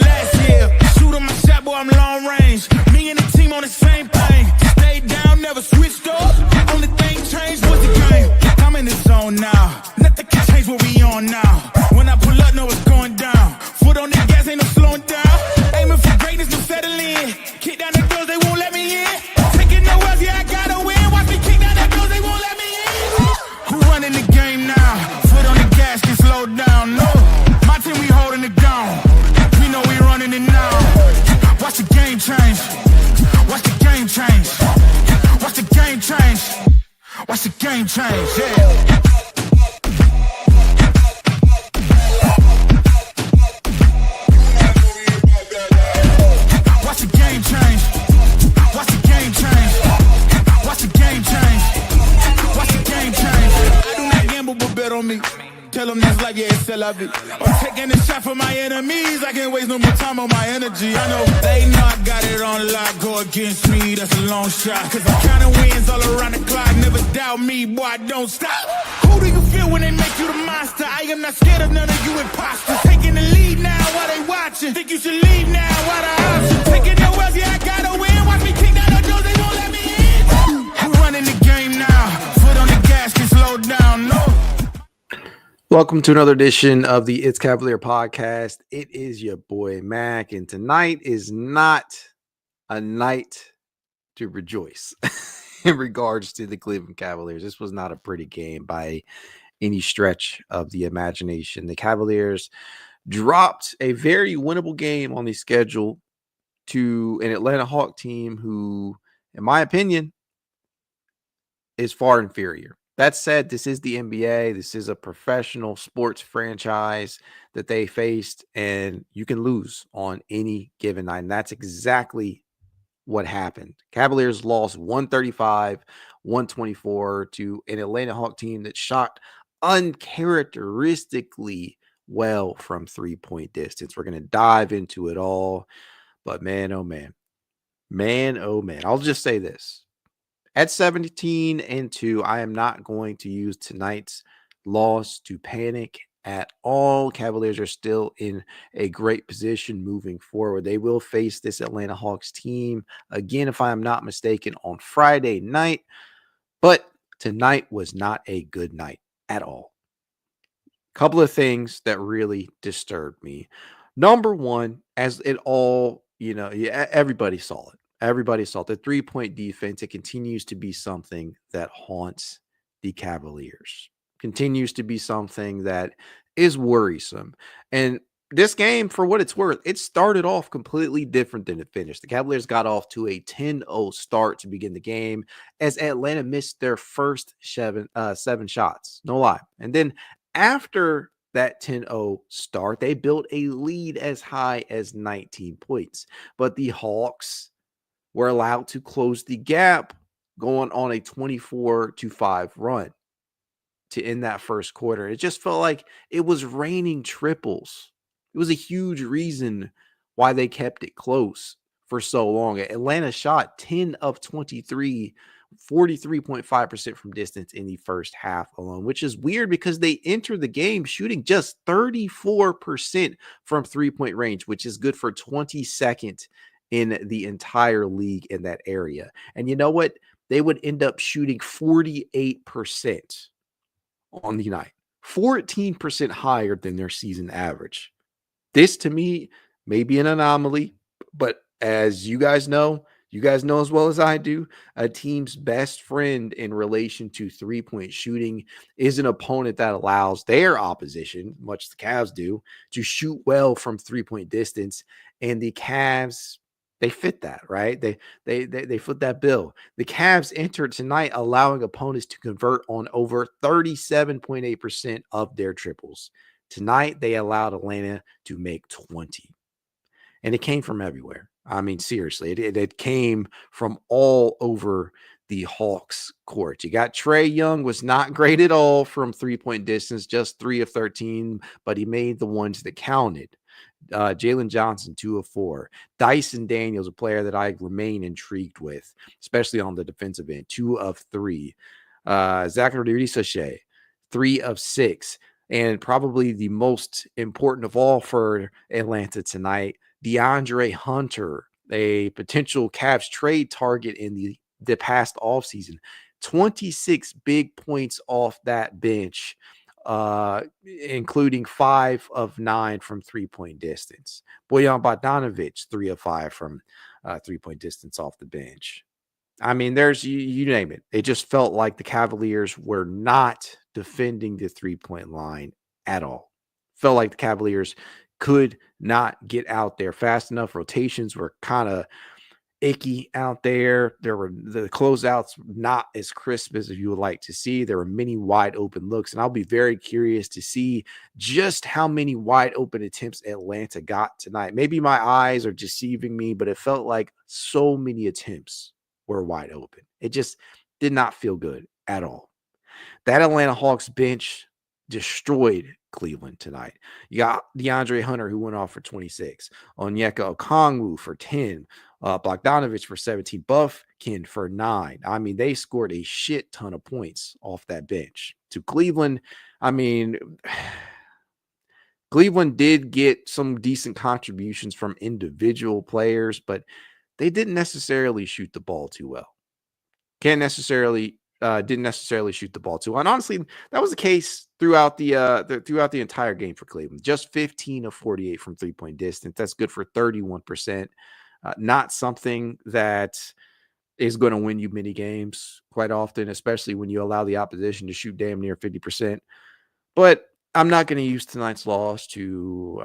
last year. Shoot on my shot, boy, I'm long range. Me and the team on the same thing. Stayed down, never switched up. Only thing changed was the game. I'm in the zone now. Nothing can change what we on now. When I pull up, know it's going down. Foot on the gas, ain't no slowing down. Aiming for greatness, no settling. Kick down the doors, they won't let me in. Taking no L's, yeah, I gotta win. Watch me kick down the doors, they won't let me in. Who running the game now? Foot on the gas, can slow down. No, my team, we holding it down. We know we running it now. Watch the game change. Watch the game change. Watch the game change. Watch the game change, yeah. Tell them this life, yeah, it's still of it. I'm taking a shot for my enemies. I can't waste no more time on my energy. I know they know I got it on lock. Go against me, that's a long shot. Cause I'm counting wins all around the clock. Never doubt me, boy, I don't stop. Who do you feel when they make you the monster? I am not scared of none of you imposters. Taking the lead now while they watching. Think you should leave now while the option. Taking no L's, yeah, I gotta win. Watch me kick down the doors, they won't let me in. Who running the game now? Foot on the gas, can slow down, no. Welcome to another edition of the It's Cavalier podcast. It is your boy Mac, and tonight is not a night to rejoice in regards to the Cleveland Cavaliers. This was not a pretty game by any stretch of the imagination. The Cavaliers dropped a very winnable game on the schedule to an Atlanta Hawk team who, in my opinion, is far inferior. That said, this is the NBA. This is a professional sports franchise that they faced, and you can lose on any given night. And that's exactly what happened. Cavaliers lost 135-124 to an Atlanta Hawk team that shot uncharacteristically well from three-point distance. We're going to dive into it all, but man, oh man. Man, oh man. I'll just say this. At 17-2, I am not going to use tonight's loss to panic at all. Cavaliers are still in a great position moving forward. They will face this Atlanta Hawks team again, if I am not mistaken, on Friday night. But tonight was not a good night at all. Couple of things that really disturbed me. Number one, as it all, everybody saw it. Everybody saw the three-point defense. It continues to be something that haunts the Cavaliers. Continues to be something that is worrisome. And this game, for what it's worth, it started off completely different than it finished. The Cavaliers got off to a 10-0 start to begin the game as Atlanta missed their first seven shots. No lie. And then after that 10-0 start, they built a lead as high as 19 points. But the Hawks were allowed to close the gap, going on a 24-5 run to end that first quarter. It just felt like it was raining triples. It was a huge reason why they kept it close for so long. Atlanta shot 10 of 23, 43.5% from distance in the first half alone, which is weird because they entered the game shooting just 34% from three-point range, which is good for 22nd in the entire league in that area. And you know what? They would end up shooting 48% on the night, 14% higher than their season average. This to me may be an anomaly, but as you guys know as well as I do, a team's best friend in relation to three-point shooting is an opponent that allows their opposition, much as the Cavs do, to shoot well from three-point distance. And the Cavs, they fit that, right? They fit that bill. The Cavs entered tonight allowing opponents to convert on over 37.8% of their triples. Tonight, they allowed Atlanta to make 20. And it came from everywhere. I mean, seriously, it came from all over the Hawks court. You got Trae Young, was not great at all from three-point distance, just 3 of 13, but he made the ones that counted. Jalen Johnson, 2 of 4. Dyson Daniels, a player that I remain intrigued with, especially on the defensive end, 2 of 3. Zachary Sachet, 3 of 6. And probably the most important of all for Atlanta tonight, DeAndre Hunter, a potential Cavs trade target in the past offseason. 26 big points off that bench, including 5 of 9 from three-point distance. Bojan Bogdanovic, 3 of 5 from three-point distance off the bench. I mean, there's you name it. It just felt like the Cavaliers were not defending the three-point line at all. Felt like the Cavaliers could not get out there fast enough. Rotations were kind of icky out there. There were the closeouts not as crisp as you would like to see. There were many wide open looks, and I'll be very curious to see just how many wide open attempts Atlanta got tonight. Maybe my eyes are deceiving me, but it felt like so many attempts were wide open. It just did not feel good at all. That Atlanta Hawks bench destroyed Cleveland tonight. You got DeAndre Hunter, who went off for 26, Onyeka Okongwu for 10, Bogdanovic for 17, Buffkin for 9. I mean, they scored a shit ton of points off that bench. To Cleveland, I mean, Cleveland did get some decent contributions from individual players, but they didn't necessarily shoot the ball too well. Didn't necessarily shoot the ball too well. And honestly, that was the case throughout the entire game for Cleveland. Just 15 of 48 from three-point distance. That's good for 31%. Not something that is going to win you many games quite often, especially when you allow the opposition to shoot damn near 50%. But I'm not going to use tonight's loss to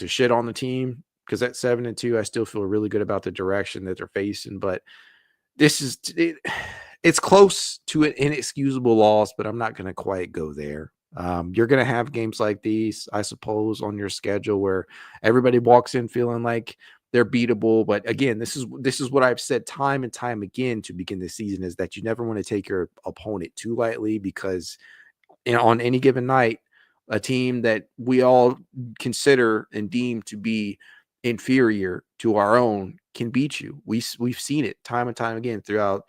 shit on the team, because at 7-2, I still feel really good about the direction that they're facing. But it's close to an inexcusable loss, but I'm not going to quite go there. You're going to have games like these, I suppose, on your schedule where everybody walks in feeling like they're beatable. But again, this is what I've said time and time again to begin the season, is that you never want to take your opponent too lightly, because on any given night, a team that we all consider and deem to be inferior to our own can beat you. We've seen it time and time again throughout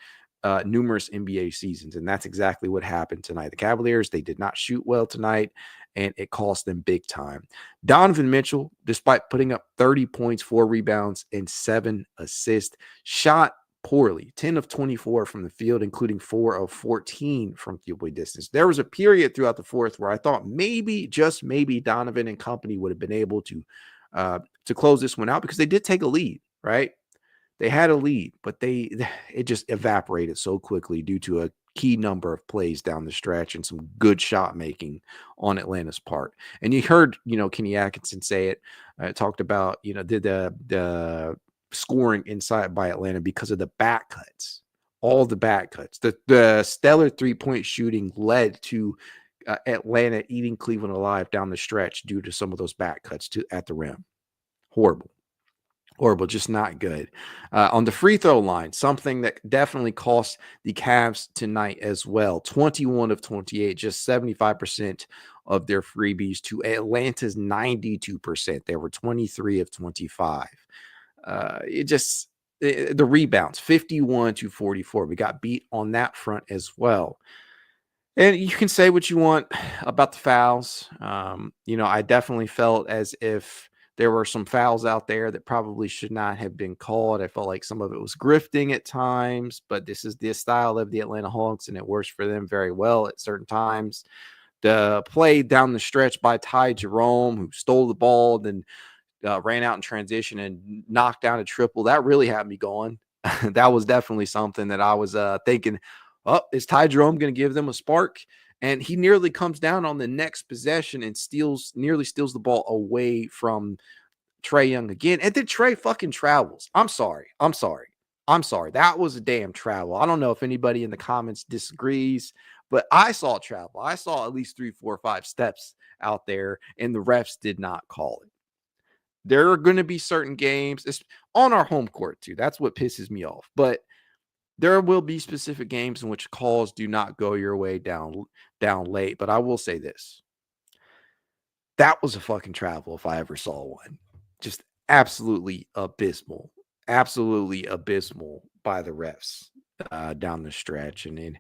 numerous NBA seasons, and that's exactly what happened tonight. The Cavaliers, they did not shoot well tonight, and it cost them big time. Donovan Mitchell, despite putting up 30 points, 4 rebounds, and 7 assists, shot poorly. 10 of 24 from the field, including 4 of 14 from three-point distance. There was a period throughout the fourth where I thought maybe, just maybe, Donovan and company would have been able to close this one out, because they did take a lead, right? They had a lead, but it just evaporated so quickly due to a key number of plays down the stretch and some good shot making on Atlanta's part. And you heard, Kenny Atkinson say it. Talked about, did the scoring inside by Atlanta because of the back cuts, all the back cuts. The stellar 3-point shooting led to Atlanta eating Cleveland alive down the stretch due to some of those back cuts at the rim. Horrible, just not good. On the free throw line, something that definitely cost the Cavs tonight as well. 21 of 28, just 75% of their freebies to Atlanta's 92%. They were 23 of 25. The rebounds, 51 to 44. We got beat on that front as well. And you can say what you want about the fouls. I definitely felt as if there were some fouls out there that probably should not have been called. I felt like some of it was grifting at times, but this is the style of the Atlanta Hawks, and it works for them very well at certain times. The play down the stretch by Ty Jerome, who stole the ball, then ran out in transition and knocked down a triple, that really had me going. That was definitely something that I was thinking, is Ty Jerome going to give them a spark? And he nearly comes down on the next possession and nearly steals the ball away from Trae Young again. And then Trae fucking travels. I'm sorry. That was a damn travel. I don't know if anybody in the comments disagrees, but I saw travel. I saw at least 3, 4, 5 steps out there, and the refs did not call it. There are going to be certain games, it's on our home court too. That's what pisses me off. But there will be specific games in which calls do not go your way down late. But I will say this. That was a fucking travel if I ever saw one. Just absolutely abysmal. Absolutely abysmal by the refs down the stretch. And then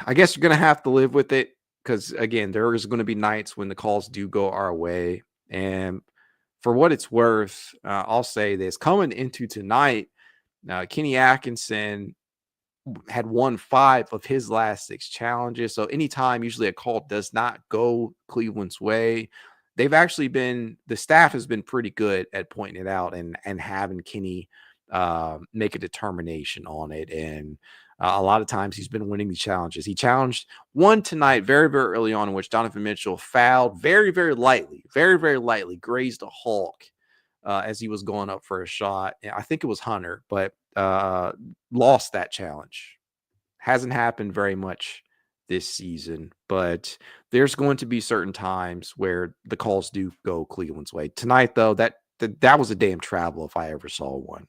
I guess you're going to have to live with it, because again, there is going to be nights when the calls do go our way. And for what it's worth, I'll say this: coming into tonight, Kenny Atkinson had won 5 of his last 6 challenges. So anytime usually a call does not go Cleveland's way, they've actually been, the staff has been pretty good at pointing it out and having Kenny make a determination on it. And a lot of times he's been winning the challenges. He challenged one tonight very, very early on, in which Donovan Mitchell fouled very, very lightly, grazed a Hawk as he was going up for a shot. I think it was Hunter, but lost that challenge. Hasn't happened very much this season, but there's going to be certain times where the calls do go Cleveland's way. Tonight, though, that was a damn travel if I ever saw one.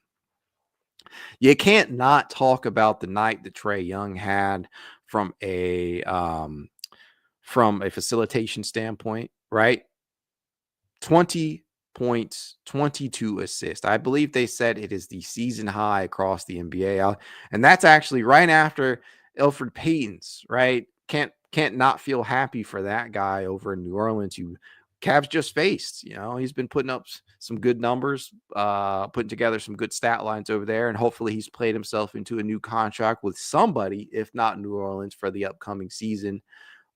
You can't not talk about the night that Trae Young had from a facilitation standpoint, right? 20 points, 22 assists. I believe they said it is the season high across the NBA. And that's actually right after Elfrid Payton's, right? Can't not feel happy for that guy over in New Orleans who Cavs just faced. He's been putting up some good numbers, putting together some good stat lines over there, and hopefully he's played himself into a new contract with somebody, if not New Orleans, for the upcoming season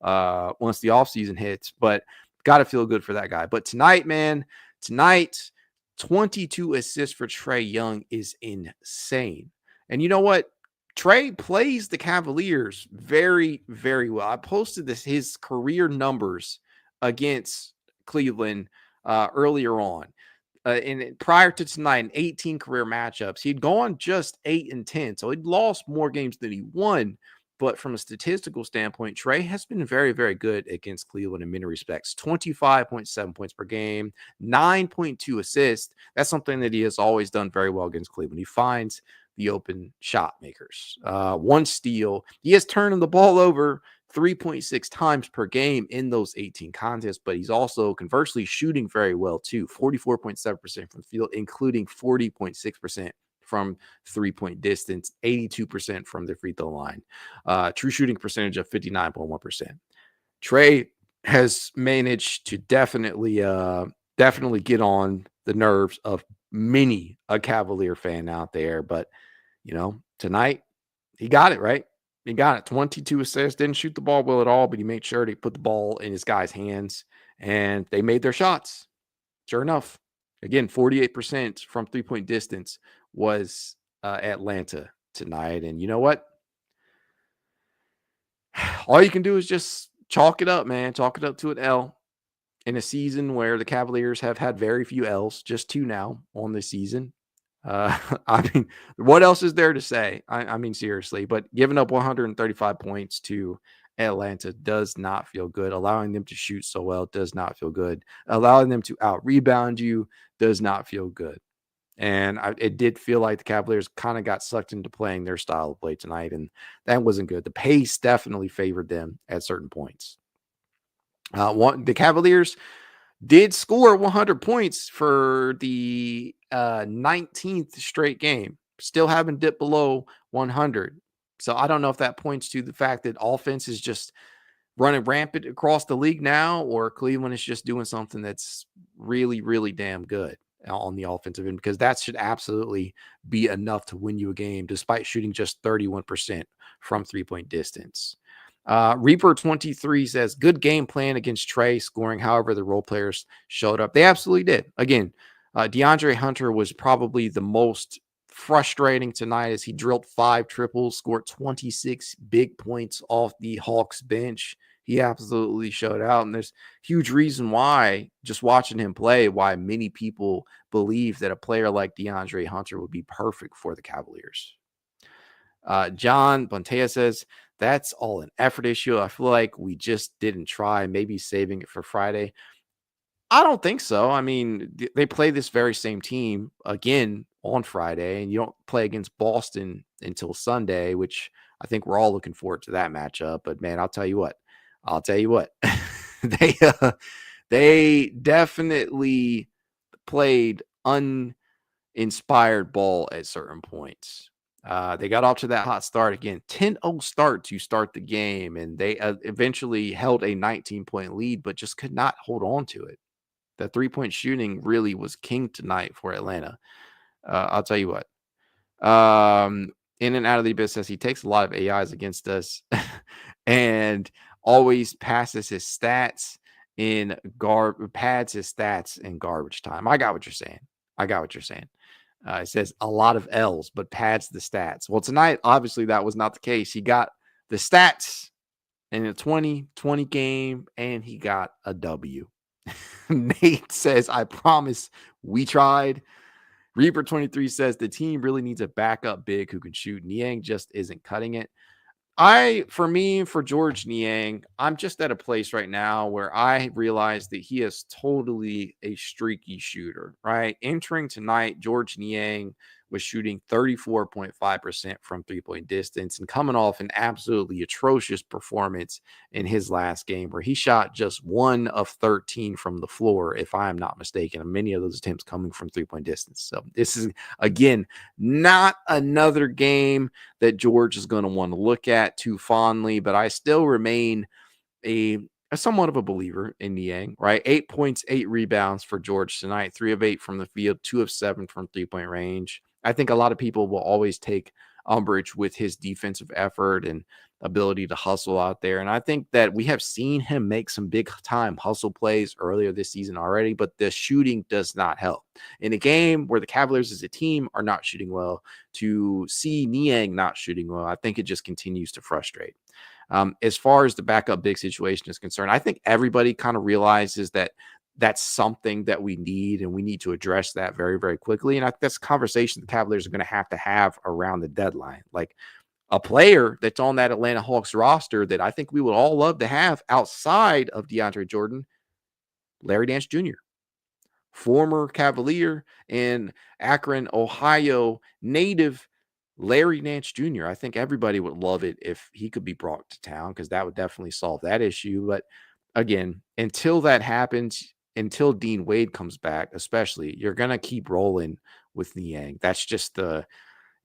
once the offseason hits. But got to feel good for that guy. But tonight, 22 assists for Trae Young is insane. And you know what? Trae plays the Cavaliers very, very well. I posted his career numbers against Cleveland earlier on. And prior to tonight, in 18 career matchups, he'd gone just 8-10. So he'd lost more games than he won. But from a statistical standpoint, Trae has been very, very good against Cleveland in many respects. 25.7 points per game, 9.2 assists. That's something that he has always done very well against Cleveland. He finds the open shot makers. 1 steal. He has turned the ball over 3.6 times per game in those 18 contests, but he's also conversely shooting very well too. 44.7% from the field, including 40.6% from 3-point distance, 82% from the free throw line. True shooting percentage of 59.1%. Trae has managed to definitely get on the nerves of many a Cavalier fan out there. But, tonight he got it, right? He got it. 22 assists, didn't shoot the ball well at all, but he made sure to put the ball in his guys' hands, and they made their shots. Sure enough, again, 48% from 3-point distance was Atlanta tonight. And you know what? All you can do is just chalk it up, man. Chalk it up to an L in a season where the Cavaliers have had very few L's, just 2 now on this season. I mean, what else is there to say? I mean, seriously, but giving up 135 points to Atlanta does not feel good. Allowing them to shoot so well does not feel good. Allowing them to out-rebound you does not feel good. And it did feel like the Cavaliers kind of got sucked into playing their style of play tonight, and that wasn't good. The pace definitely favored them at certain points. The Cavaliers did score 100 points for the 19th straight game. Still haven't dipped below 100. So I don't know if that points to the fact that offense is just running rampant across the league now, or Cleveland is just doing something that's really, really damn good on the offensive end, because that should absolutely be enough to win you a game despite shooting just 31% from 3-point distance. Reaper 23 says, good game plan against Trae, scoring however the role players showed up. They absolutely did. Again, DeAndre Hunter was probably the most frustrating tonight as he drilled 5 triples, scored 26 big points off the Hawks bench. He absolutely showed out, and there's huge reason why, just watching him play, why many people believe that a player like DeAndre Hunter would be perfect for the Cavaliers. John Bontea says, that's all an effort issue. I feel like we just didn't try, maybe saving it for Friday. I don't think so. I mean, they play this very same team again on Friday, and you don't play against Boston until Sunday, which I think we're all looking forward to that matchup. But, man, I'll tell you what. They definitely played uninspired ball at certain points. They got off to that hot start again, 10-0 start to start the game, and they eventually held a 19-point lead, but just could not hold on to it. The 3-point shooting really was king tonight for Atlanta. I'll tell you what. In and out of the abyss says he takes a lot of AIs against us and always passes his stats in pads his stats in garbage time. I got what you're saying. It says a lot of L's, but pads the stats. Well, tonight, obviously, that was not the case. He got the stats in a 20-20 game, and he got a W. Nate says, I promise we tried. Reaper 23 says the team really needs a backup big who can shoot. Niang just isn't cutting it. For George Niang, I'm just at a place right now where I realize that he is totally a streaky shooter, right? Entering tonight, George Niang was shooting 34.5% from three-point distance and coming off an absolutely atrocious performance in his last game where he shot just 1 of 13 from the floor, if I am not mistaken, and many of those attempts coming from three-point distance. So this is, again, not another game that George is going to want to look at too fondly, but I still remain a somewhat of a believer in Niang, right? 8 points, 8 rebounds for George tonight, 3 of 8 from the field, 2 of 7 from three-point range. I think a lot of people will always take umbrage with his defensive effort and ability to hustle out there. And I think that we have seen him make some big time hustle plays earlier this season already, but the shooting does not help. In a game where the Cavaliers as a team are not shooting well, to see Niang not shooting well, I think it just continues to frustrate. As far as the backup big situation is concerned, I think everybody kind of realizes that that's something that we need, and we need to address that very, very quickly. And that's a conversation the Cavaliers are going to have around the deadline. Like a player that's on that Atlanta Hawks roster that I think we would all love to have outside of DeAndre Jordan, Larry Nance Jr., former Cavalier and Akron, Ohio native Larry Nance Jr. I think everybody would love it if he could be brought to town because that would definitely solve that issue. But again, until that happens, until Dean Wade comes back, especially, you're going to keep rolling with Niang. That's just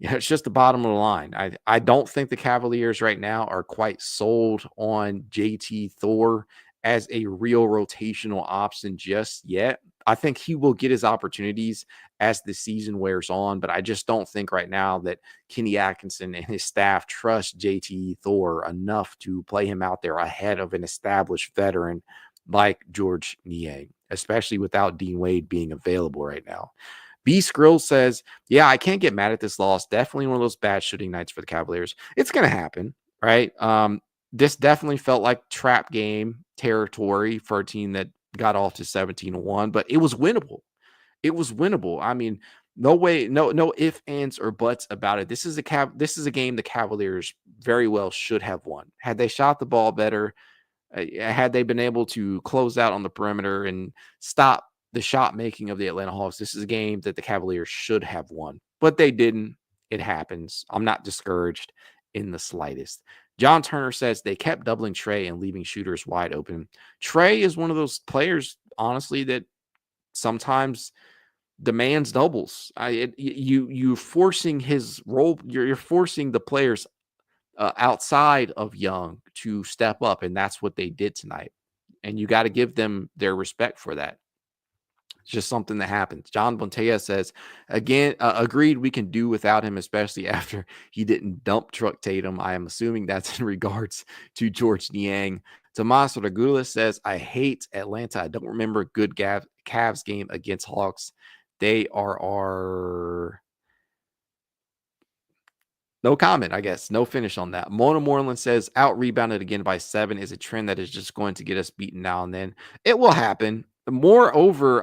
it's just the bottom of the line. I don't think the Cavaliers right now are quite sold on JT Thor as a real rotational option just yet. I think he will get his opportunities as the season wears on, but I just don't think right now that Kenny Atkinson and his staff trust JT Thor enough to play him out there ahead of an established veteran like George Niang, especially without Dean Wade being available right now. B. Skrill says, yeah, I can't get mad at this loss. Definitely one of those bad shooting nights for the Cavaliers. It's going to happen, right? This definitely felt like trap game territory for a team that got off to 17-1, but it was winnable. I mean, no way, no ifs, ands, or buts about it. This is a game the Cavaliers very well should have won. Had they shot the ball better, had they been able to close out on the perimeter and stop the shot making of the Atlanta Hawks, this is a game that the Cavaliers should have won, but they didn't. It happens. I'm not discouraged in the slightest. John Turner says they kept doubling Trey and leaving shooters wide open. Trey is one of those players, honestly, that sometimes demands doubles. You forcing his role. You're forcing the players outside of Young to step up, and that's what they did tonight. And you got to give them their respect for that. It's just something that happens. John Bontea says, again, agreed we can do without him, especially after he didn't dump truck Tatum. I am assuming that's in regards to George Niang. Tomas Regula says, I hate Atlanta. I don't remember a good Cavs game against Hawks. They are our... No comment, I guess. No finish on that. Mona Moreland says, out-rebounded again by 7 is a trend that is just going to get us beaten now and then. It will happen. Moreover,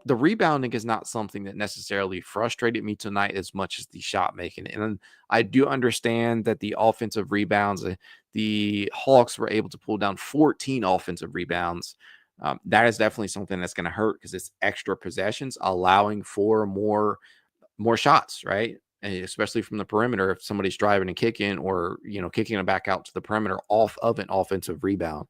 the rebounding is not something that necessarily frustrated me tonight as much as the shot making. And I do understand that the offensive rebounds, the Hawks were able to pull down 14 offensive rebounds. That is definitely something that's going to hurt because it's extra possessions, allowing for more shots, right? And especially from the perimeter, if somebody's driving and kicking or, kicking it back out to the perimeter off of an offensive rebound.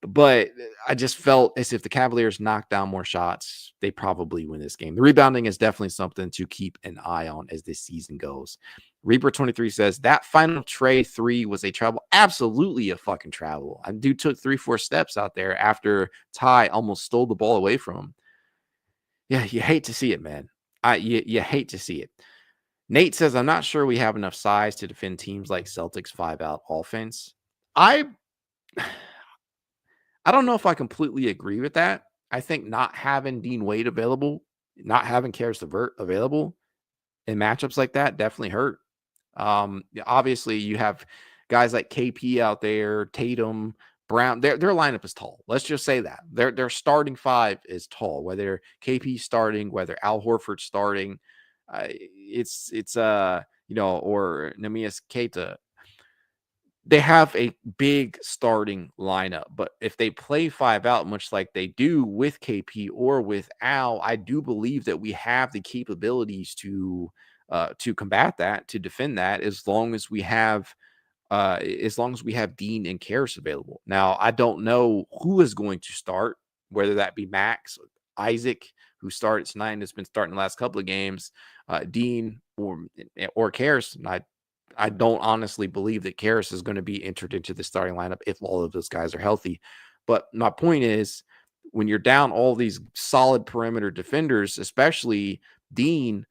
But I just felt as if the Cavaliers knocked down more shots, they probably win this game. The rebounding is definitely something to keep an eye on as this season goes. Reaper23 says that final Trey 3 was a travel. Absolutely a fucking travel. I dude took 3-4 steps out there after Ty almost stole the ball away from him. Yeah, you hate to see it, man. You hate to see it. Nate says, I'm not sure we have enough size to defend teams like Celtics 5-out offense. I don't know if I completely agree with that. I think not having Dean Wade available, not having Karis LeVert available in matchups like that definitely hurt. Obviously, you have guys like KP out there, Tatum, Brown. Their lineup is tall. Let's just say that their starting five is tall. Whether KP starting, whether Al Horford's starting, or Nemias Keita. They have a big starting lineup, but if they play 5-out, much like they do with KP or with Al, I do believe that we have the capabilities to combat that, to defend that, as long as we have Dean and Karis available. Now, I don't know who is going to start, whether that be Max, Isaac, who started tonight and has been starting the last couple of games, Dean or Karis. I don't honestly believe that Karis is going to be entered into the starting lineup if all of those guys are healthy. But my point is, when you're down all these solid perimeter defenders, especially Dean,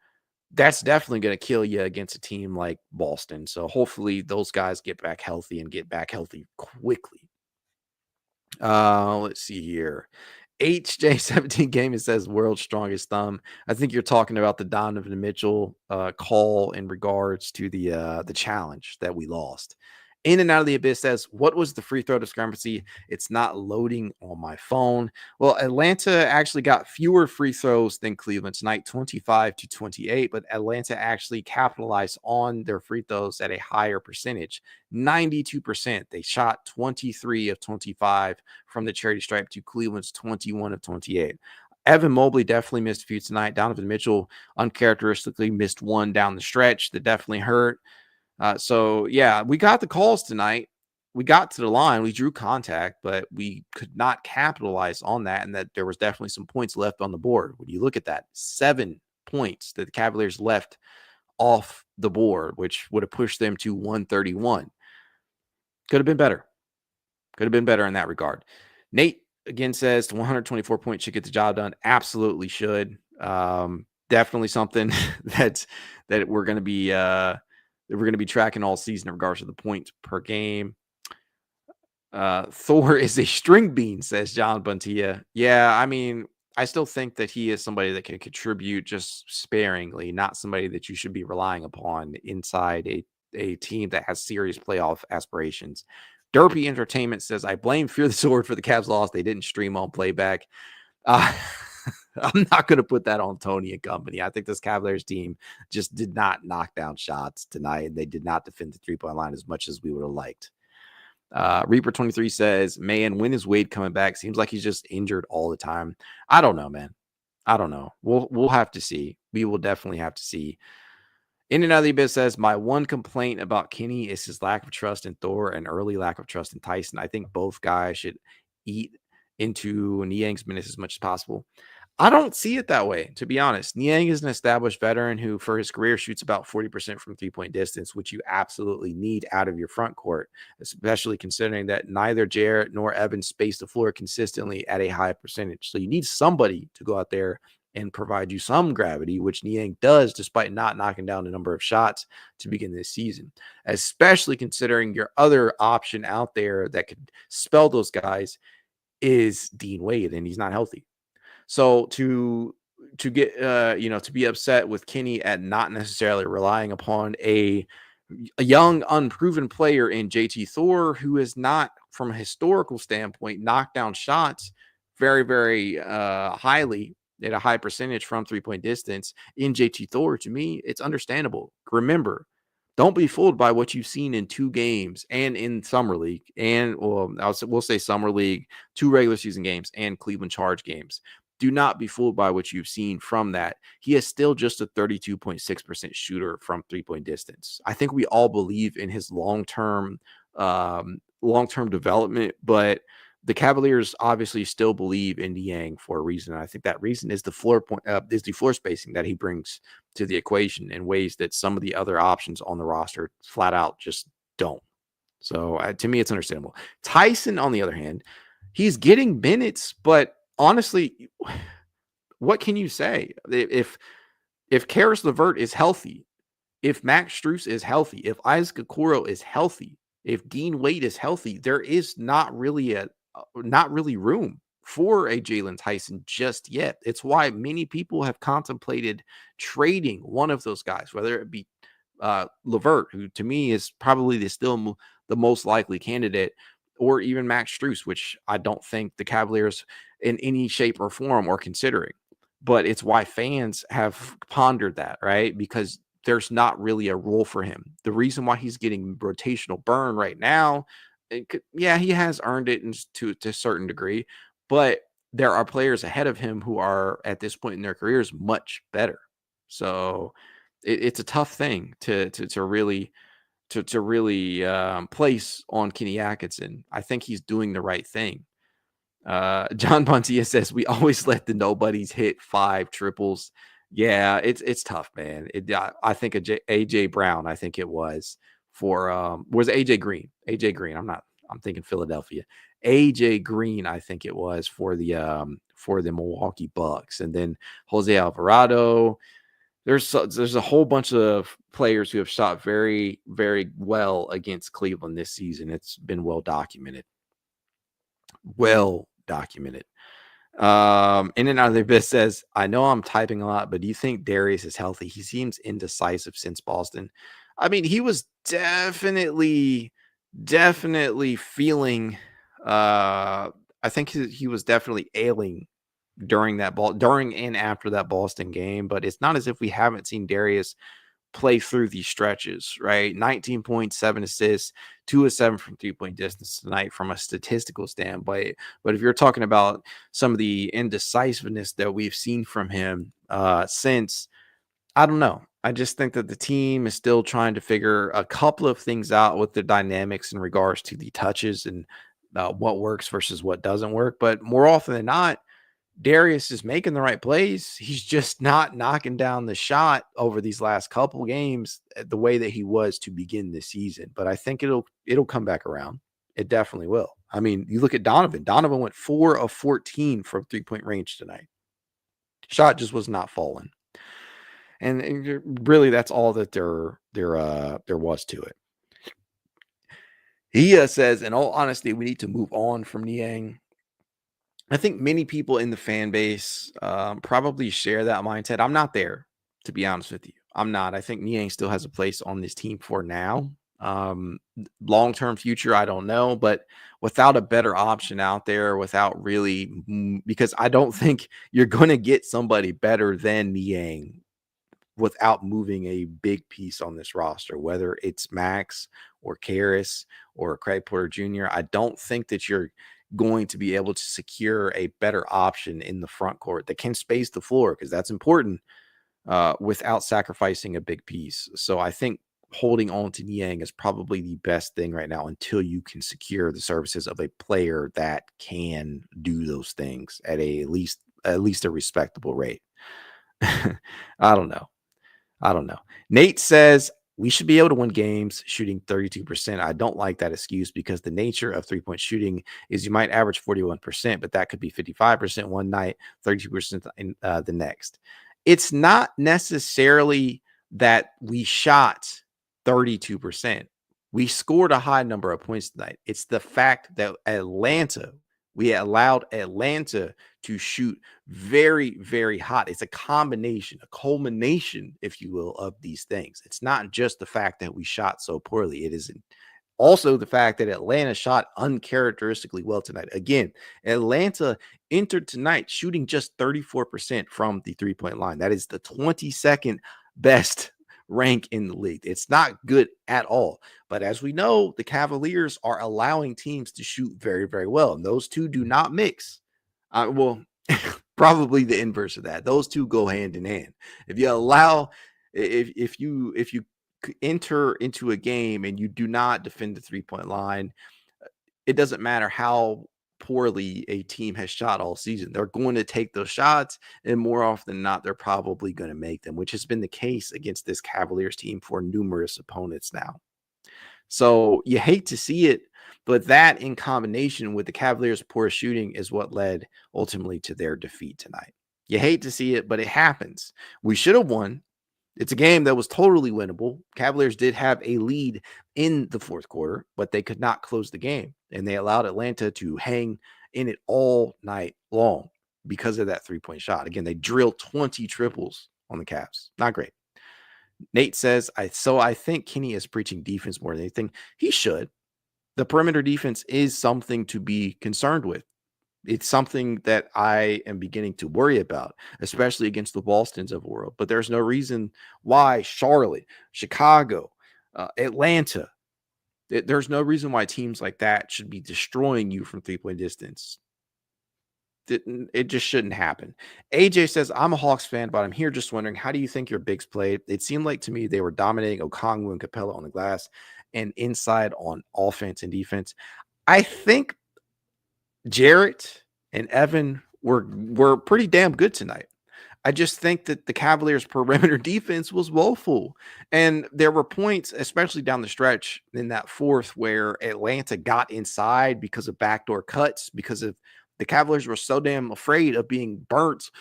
that's definitely going to kill you against a team like Boston. So hopefully those guys get back healthy and get back healthy quickly. Let's see here. HJ17 Gaming says world's strongest thumb. I think you're talking about the Donovan Mitchell call in regards to the challenge that we lost. In and out of the abyss says, what was the free throw discrepancy? It's not loading on my phone. Well, Atlanta actually got fewer free throws than Cleveland tonight, 25-28, but Atlanta actually capitalized on their free throws at a higher percentage, 92%. They shot 23 of 25 from the charity stripe to Cleveland's 21 of 28. Evan Mobley definitely missed a few tonight. Donovan Mitchell uncharacteristically missed one down the stretch that definitely hurt. So, yeah, we got the calls tonight. We got to the line. We drew contact, but we could not capitalize on that, and that there was definitely some points left on the board. When you look at that, 7 points that the Cavaliers left off the board, which would have pushed them to 131. Could have been better. Could have been better in that regard. Nate, again, says the 124 points should get the job done. Absolutely should. Definitely something that we're going to be tracking all season in regards to the points per game. Thor is a string bean, says John Buntia. Yeah, I mean, I still think that he is somebody that can contribute just sparingly, not somebody that you should be relying upon inside a team that has serious playoff aspirations. Derpy Entertainment says, I blame Fear the Sword for the Cavs loss. They didn't stream on playback. I'm not going to put that on Tony and company. I think this Cavaliers team just did not knock down shots tonight. They did not defend the three-point line as much as we would have liked. Reaper23 says, man, when is Wade coming back? Seems like he's just injured all the time. I don't know, man. I don't know. We'll have to see. We will definitely have to see. In and out of the abyss says, my one complaint about Kenny is his lack of trust in Thor and early lack of trust in Tyson. I think both guys should eat into Niang's minutes as much as possible. I don't see it that way, to be honest. Niang is an established veteran who, for his career, shoots about 40% from three-point distance, which you absolutely need out of your front court, especially considering that neither Jarrett nor Evan space the floor consistently at a high percentage. So you need somebody to go out there and provide you some gravity, which Niang does, despite not knocking down a number of shots to begin this season, especially considering your other option out there that could spell those guys is Dean Wade, and he's not healthy. So to get to be upset with Kenny at not necessarily relying upon a young unproven player in JT Thor, who is not, from a historical standpoint, knocked down shots very, very highly at a high percentage from three-point distance in JT Thor, to me, it's understandable. Remember, don't be fooled by what you've seen in 2 games and in Summer League, and we'll say Summer League, 2 regular season games and Cleveland Charge games. Do not be fooled by what you've seen from that. He is still just a 32.6% shooter from three-point distance. I think we all believe in his long-term development, but the Cavaliers obviously still believe in Niang for a reason. I think that reason is the floor spacing that he brings to the equation in ways that some of the other options on the roster flat out just don't. So to me, it's understandable. Tyson, on the other hand, he's getting minutes, but honestly, what can you say? If Karis LeVert is healthy, if Max Strus is healthy, if Isaac Okoro is healthy, if Dean Wade is healthy, there is not really room for a Jalen Tyson just yet. It's why many people have contemplated trading one of those guys, whether it be LeVert, who to me is probably the most likely candidate, or even Max Strus, which I don't think the Cavaliers in any shape or form are considering. But it's why fans have pondered that, right? Because there's not really a role for him. The reason why he's getting rotational burn right now, he has earned it to a certain degree, but there are players ahead of him who are at this point in their careers much better. So it's a tough thing to really place on Kenny Atkinson. I think he's doing the right thing. John Bontia says we always let the nobodies hit 5 triples. Yeah, it's tough, man. I think AJ Brown, I think it was AJ Green. AJ Green. I'm thinking Philadelphia. AJ Green, I think it was for the Milwaukee Bucks. And then Jose Alvarado. There's a whole bunch of players who have shot very, very well against Cleveland this season. It's been well documented. In and out of the abyss says, I know I'm typing a lot, but do you think Darius is healthy? He seems indecisive since Boston. I mean, he was definitely feeling I think he was definitely ailing during and after that Boston game, but it's not as if we haven't seen Darius play through these stretches, right? 19.7 assists, 2 of 7 from 3-point distance tonight from a statistical standpoint. But if you're talking about some of the indecisiveness that we've seen from him since, I don't know. I just think that the team is still trying to figure a couple of things out with the dynamics in regards to the touches and what works versus what doesn't work. But more often than not, Darius is making the right plays. He's just not knocking down the shot over these last couple games the way that he was to begin the season. But I think it'll come back around. It definitely will. I mean, you look at Donovan. Donovan went 4 of 14 from 3-point range tonight. Shot just was not falling. And really, that's all that there was to it. He says, in all honesty, we need to move on from Niang. I think many people in the fan base probably share that mindset. I'm not there, to be honest with you. I'm not. I think Niang still has a place on this team for now. Long-term future, I don't know. But without a better option out there, without really, because I don't think you're going to get somebody better than Niang without moving a big piece on this roster, whether it's Max or Karis or Craig Porter Jr. I don't think that you're going to be able to secure a better option in the front court that can space the floor, because that's important, without sacrificing a big piece. So I think holding on to Niang is probably the best thing right now until you can secure the services of a player that can do those things at least a respectable rate. I don't know. Nate says we should be able to win games shooting 32%. I don't like that excuse because the nature of 3-point shooting is you might average 41%, but that could be 55% one night, 32% in the next. It's not necessarily that we shot 32%. We scored a high number of points tonight. It's the fact that we allowed Atlanta to shoot very, very hot. It's a combination, a culmination, if you will, of these things. It's not just the fact that we shot so poorly. It is also the fact that Atlanta shot uncharacteristically well tonight. Again, Atlanta entered tonight shooting just 34% from the 3-point line. That is the 22nd best rank in the league. It's not good at all. But as we know, the Cavaliers are allowing teams to shoot very, very well. And those two do not mix. Probably the inverse of that. Those two go hand in hand. If you enter into a game and you do not defend the 3-point line, it doesn't matter how poorly a team has shot all season. They're going to take those shots, and more often than not, they're probably going to make them, which has been the case against this Cavaliers team for numerous opponents now. So you hate to see it, but that in combination with the Cavaliers' poor shooting is what led ultimately to their defeat tonight. You hate to see it, but it happens. We should have won. It's a game that was totally winnable. Cavaliers did have a lead in the fourth quarter, but they could not close the game, and they allowed Atlanta to hang in it all night long because of that three-point shot. Again, they drilled 20 triples on the Cavs. Not great. Nate says, I think Kenny is preaching defense more than anything. He should. The perimeter defense is something to be concerned with. It's something that I am beginning to worry about, especially against the Bostons of the world. But there's no reason why Charlotte, Chicago, Atlanta, there's no reason why teams like that should be destroying you from three-point distance. It just shouldn't happen. AJ says, I'm a Hawks fan, but I'm here just wondering, how do you think your bigs played? It seemed like to me they were dominating Okongwu and Capella on the glass and inside on offense and defense. I think Jarrett and Evan were pretty damn good tonight. I just think that the Cavaliers' perimeter defense was woeful. And there were points, especially down the stretch in that fourth, where Atlanta got inside because of backdoor cuts, because of the Cavaliers were so damn afraid of being burnt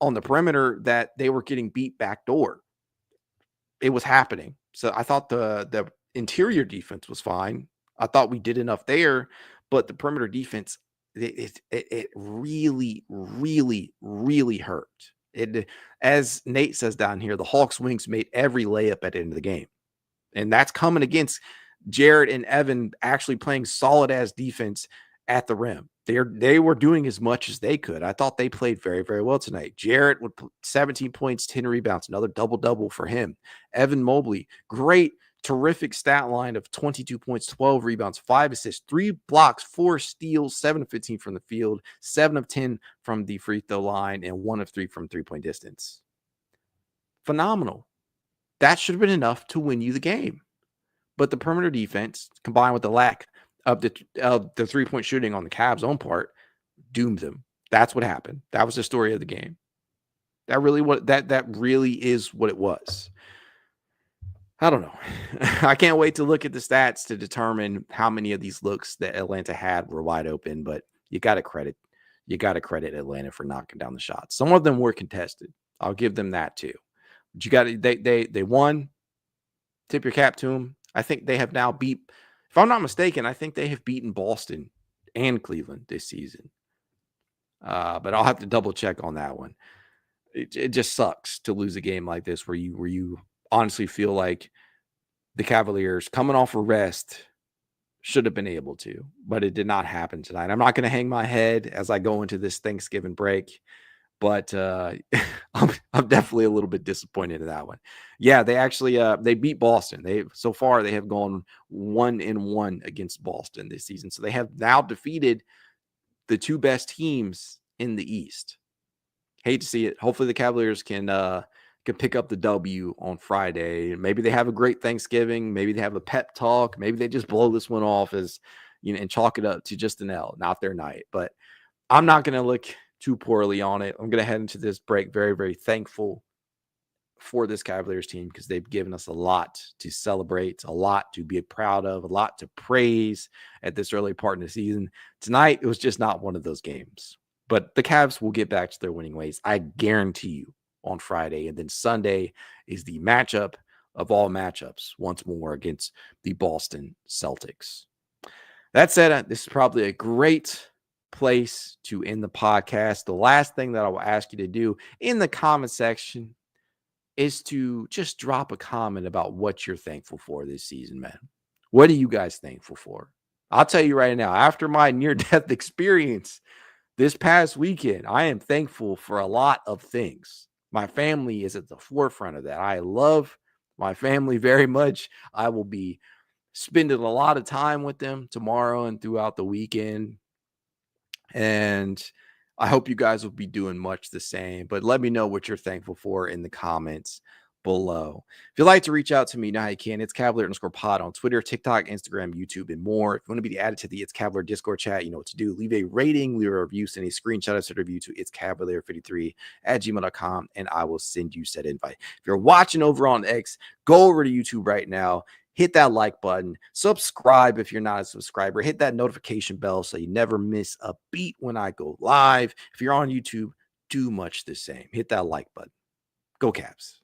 on the perimeter that they were getting beat backdoor. It was happening. So I thought the interior defense was fine. I thought we did enough there, but the perimeter defense, it really, really, really hurt. It, as Nate says down here, the Hawks wings made every layup at the end of the game. And that's coming against Jarrett and Evan actually playing solid ass defense at the rim. They were doing as much as they could. I thought they played very, very well tonight. Jarrett with 17 points, 10 rebounds, another double-double for him. Evan Mobley, great, terrific stat line of 22 points, 12 rebounds, 5 assists, 3 blocks, 4 steals, 7 of 15 from the field, 7 of 10 from the free throw line, and 1 of 3 from three-point distance. Phenomenal. That should have been enough to win you the game. But the perimeter defense, combined with the lack of the three-point shooting on the Cavs' own part, doomed them. That's what happened. That was the story of the game. That really is what it was. I don't know. I can't wait to look at the stats to determine how many of these looks that Atlanta had were wide open, but you got to credit Atlanta for knocking down the shots. Some of them were contested. I'll give them that too. But they won. Tip your cap to them. I think they have now beat, if I'm not mistaken, I think they have beaten Boston and Cleveland this season. But I'll have to double check on that one. It just sucks to lose a game like this where you honestly feel like the Cavaliers coming off a rest should have been able to, but it did not happen tonight. I'm not going to hang my head as I go into this Thanksgiving break, but I'm definitely a little bit disappointed in that one. Yeah, they actually they beat Boston. So far they have gone 1-1 against Boston this season. So they have now defeated the two best teams in the East. Hate to see it. Hopefully the Cavaliers can pick up the W on Friday. Maybe they have a great Thanksgiving. Maybe they have a pep talk. Maybe they just blow this one off as, and chalk it up to just an L, not their night. But I'm not going to look too poorly on it. I'm going to head into this break very, very thankful for this Cavaliers team because they've given us a lot to celebrate, a lot to be proud of, a lot to praise at this early part in the season. Tonight, it was just not one of those games. But the Cavs will get back to their winning ways. I guarantee you on Friday. And then Sunday is the matchup of all matchups once more against the Boston Celtics. That said, this is probably a great place to end the podcast. The last thing that I will ask you to do in the comment section is to just drop a comment about what you're thankful for this season, man. What are you guys thankful for? I'll tell you right now, after my near-death experience this past weekend, I am thankful for a lot of things. My family is at the forefront of that. I love my family very much. I will be spending a lot of time with them tomorrow and throughout the weekend. And I hope you guys will be doing much the same. But let me know what you're thankful for in the comments below. If you'd like to reach out to me, you know how you can. It's Cavalier_pod on Twitter, TikTok, Instagram, YouTube, and more. If you want to be added to the It's Cavalier Discord chat, you know what to do. Leave a rating, leave a review, send a screenshot of the review to It's Cavalier53@gmail.com, and I will send you said invite. If you're watching over on X, go over to YouTube right now. Hit that like button. Subscribe if you're not a subscriber. Hit that notification bell so you never miss a beat when I go live. If you're on YouTube, do much the same. Hit that like button. Go Cavs.